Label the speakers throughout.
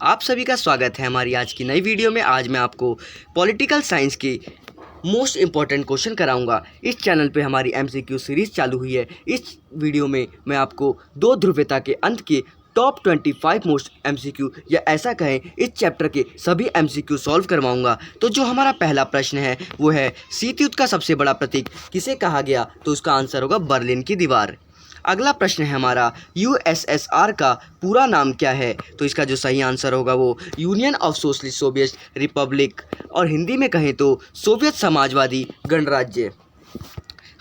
Speaker 1: आप सभी का स्वागत है हमारी आज की नई वीडियो में। आज मैं आपको पॉलिटिकल साइंस के मोस्ट इम्पॉर्टेंट क्वेश्चन कराऊंगा। इस चैनल पे हमारी एमसीक्यू सीरीज़ चालू हुई है। इस वीडियो में मैं आपको दो ध्रुवीयता के अंत के टॉप 25 मोस्ट एमसीक्यू या ऐसा कहें इस चैप्टर के सभी एमसीक्यू सॉल्व करवाऊंगा। तो जो हमारा पहला प्रश्न है वो है शीत युद्ध का सबसे बड़ा प्रतीक किसे कहा गया? तो उसका आंसर होगा बर्लिन की दीवार। अगला प्रश्न है हमारा यूएसएसआर का पूरा नाम क्या है? तो इसका जो सही आंसर होगा वो union of socialist Soviet Republic, और हिंदी में कहें तो सोवियत समाजवादी गणराज्य।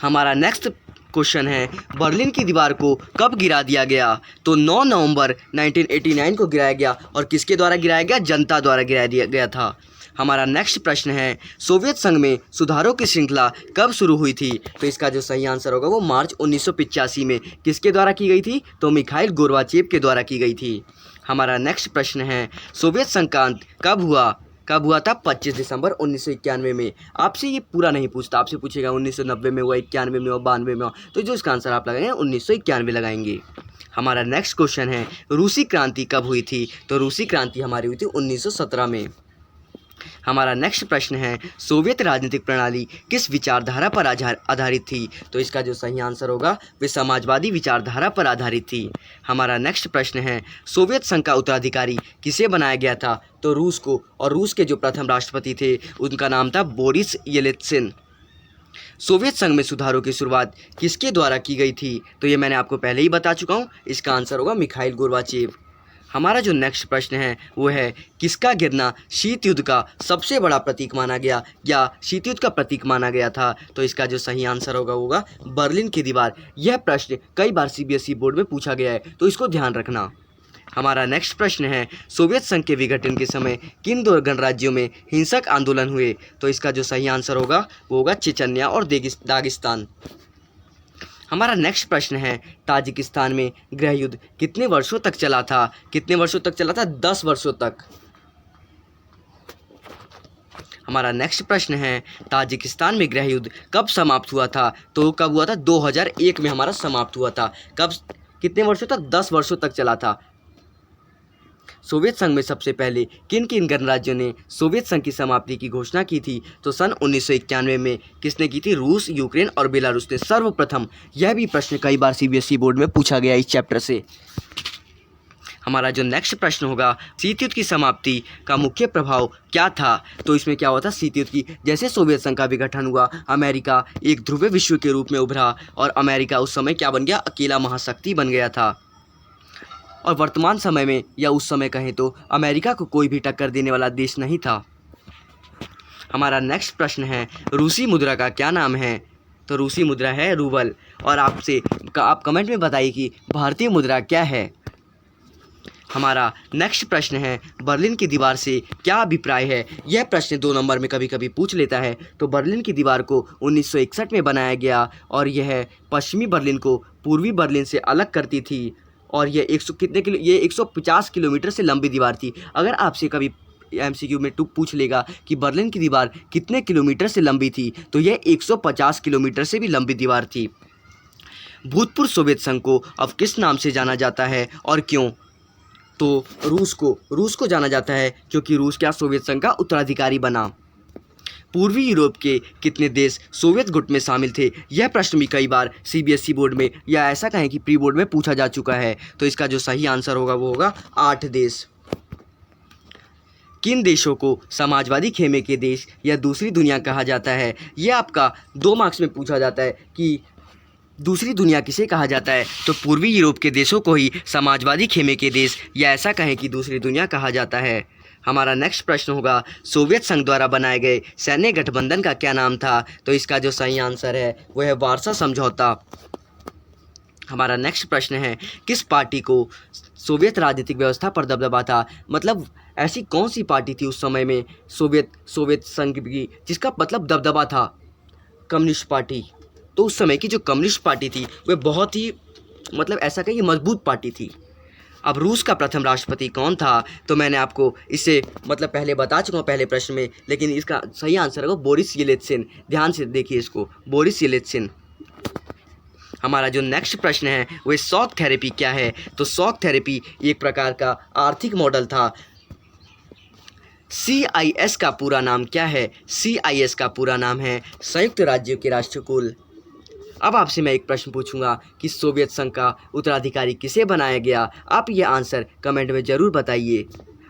Speaker 1: हमारा नेक्स्ट क्वेश्चन है बर्लिन की दीवार को कब गिरा दिया गया? तो 9 नवंबर 1989 को गिराया गया। और किसके द्वारा गिराया गया? जनता द्वारा गिरा दिया गया था। हमारा नेक्स्ट प्रश्न है सोवियत संघ में सुधारों की श्रृंखला कब शुरू हुई थी? तो इसका जो सही आंसर होगा वो मार्च 1985 में। किसके द्वारा की गई थी? तो मिखाइल गोर्बाचेव के द्वारा की गई थी। हमारा नेक्स्ट प्रश्न है सोवियत संघ का अंत कब हुआ था? 25 दिसंबर 1991 में। आपसे ये पूरा नहीं पूछता, आपसे पूछेगा 1990 में हुआ, 91 में हुआ, 92 में हुआ। तो जो इसका आंसर आप लगाएंगे 1991 लगाएंगे। हमारा नेक्स्ट क्वेश्चन है रूसी क्रांति कब हुई थी? तो रूसी क्रांति हमारी हुई थी 1917 में। हमारा नेक्स्ट प्रश्न है सोवियत राजनीतिक प्रणाली किस विचारधारा पर आधारित थी? तो इसका जो सही आंसर होगा वे समाजवादी विचारधारा पर आधारित थी। हमारा नेक्स्ट प्रश्न है सोवियत संघ का उत्तराधिकारी किसे बनाया गया था? तो रूस को, और रूस के जो प्रथम राष्ट्रपति थे उनका नाम था बोरिस येल्त्सिन। सोवियत संघ में सुधारों की शुरुआत किसके द्वारा की गई थी? तो ये मैंने आपको पहले ही बता चुका हूँ, इसका आंसर होगा मिखाइल गोर्बाचेव। हमारा जो नेक्स्ट प्रश्न है वो है किसका गिरना शीत युद्ध का सबसे बड़ा प्रतीक माना गया या शीत युद्ध का प्रतीक माना गया था? तो इसका जो सही आंसर होगा बर्लिन की दीवार। यह प्रश्न कई बार सीबीएसई बोर्ड में पूछा गया है, तो इसको ध्यान रखना। हमारा नेक्स्ट प्रश्न है सोवियत संघ के विघटन के समय किन दो गणराज्यों में हिंसक आंदोलन हुए? तो इसका जो सही आंसर होगा वो होगा चेचन्या और दागिस्तान। हमारा नेक्स्ट प्रश्न है ताजिकिस्तान में गृह युद्ध कितने वर्षों तक चला था? कितने वर्षों तक चला था? 10 वर्षों तक। हमारा नेक्स्ट प्रश्न है ताजिकिस्तान में गृह युद्ध कब समाप्त हुआ था? तो कब हुआ था? 2001 में हमारा समाप्त हुआ था। कब, कितने वर्षों तक? 10 वर्षों तक चला था। सोवियत संघ में सबसे पहले किन किन गणराज्यों ने सोवियत संघ की समाप्ति की घोषणा की थी? तो सन 1991 में किसने की थी? रूस, यूक्रेन और बेलारूस ने सर्वप्रथम। यह भी प्रश्न कई बार सीबीएसई बोर्ड में पूछा गया इस चैप्टर से। हमारा जो नेक्स्ट प्रश्न होगा शीत युद्ध की समाप्ति का मुख्य प्रभाव क्या था? तो इसमें क्या हुआ था? शीत युद्ध की जैसे सोवियत संघ का विघटन हुआ, अमेरिका एक ध्रुवीय विश्व के रूप में उभरा और अमेरिका उस समय क्या बन गया? अकेला महाशक्ति बन गया था। और वर्तमान समय में या उस समय कहें तो अमेरिका को कोई भी टक्कर देने वाला देश नहीं था। हमारा नेक्स्ट प्रश्न है रूसी मुद्रा का क्या नाम है? तो रूसी मुद्रा है रूबल। और आप कमेंट में बताइए कि भारतीय मुद्रा क्या है। हमारा नेक्स्ट प्रश्न है बर्लिन की दीवार से क्या अभिप्राय है? यह प्रश्न 2 नंबर में कभी कभी पूछ लेता है। तो बर्लिन की दीवार को 1961 में बनाया गया और यह पश्चिमी बर्लिन को पूर्वी बर्लिन से अलग करती थी। और ये 150 किलोमीटर से लंबी दीवार थी। अगर आपसे कभी एमसीक्यू में पूछ लेगा कि बर्लिन की दीवार कितने किलोमीटर से लंबी थी, तो यह 150 किलोमीटर से भी लंबी दीवार थी। भूतपूर्व सोवियत संघ को अब किस नाम से जाना जाता है और क्यों? तो रूस को जाना जाता है क्योंकि रूस क्या सोवियत संघ का उत्तराधिकारी बना। पूर्वी यूरोप के कितने देश सोवियत गुट में शामिल थे? यह प्रश्न भी कई बार सीबीएसई बोर्ड में या ऐसा कहें कि प्री बोर्ड में पूछा जा चुका है। तो इसका जो सही आंसर होगा वो होगा 8 देश। किन देशों को समाजवादी खेमे के देश या दूसरी दुनिया कहा जाता है? यह आपका 2 मार्क्स में पूछा जाता है कि दूसरी दुनिया किसे कहा जाता है? तो पूर्वी यूरोप के देशों को ही समाजवादी खेमे के देश या ऐसा कहें कि दूसरी दुनिया कहा जाता है। हमारा नेक्स्ट प्रश्न होगा सोवियत संघ द्वारा बनाए गए सैन्य गठबंधन का क्या नाम था? तो इसका जो सही आंसर है वो है वार्सा समझौता। हमारा नेक्स्ट प्रश्न है किस पार्टी को सोवियत राजनीतिक व्यवस्था पर दबदबा था? मतलब ऐसी कौन सी पार्टी थी उस समय में सोवियत संघ की जिसका मतलब दबदबा था? Communist party. तो उस समय की जो कम्युनिस्ट पार्टी थी वह बहुत ही मतलब ऐसा कहिए मजबूत पार्टी थी। अब रूस का प्रथम राष्ट्रपति कौन था? तो मैंने आपको इसे मतलब पहले बता चुका हूँ पहले प्रश्न में, लेकिन इसका सही आंसर होगा बोरिस येल्त्सिन। ध्यान से देखिए इसको, बोरिस येल्त्सिन। हमारा जो नेक्स्ट प्रश्न है वो शॉक थेरेपी क्या है? तो शॉक थेरेपी एक प्रकार का आर्थिक मॉडल था CIS का पूरा नाम क्या है? CIS का पूरा नाम है संयुक्त राज्यों के राष्ट्रकुल। अब आपसे मैं एक प्रश्न पूछूंगा कि सोवियत संघ का उत्तराधिकारी किसे बनाया गया? आप ये आंसर कमेंट में ज़रूर बताइए।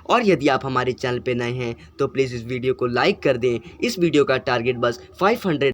Speaker 1: और यदि आप हमारे चैनल पे नए हैं तो प्लीज़ इस वीडियो को लाइक कर दें। इस वीडियो का टारगेट बस 500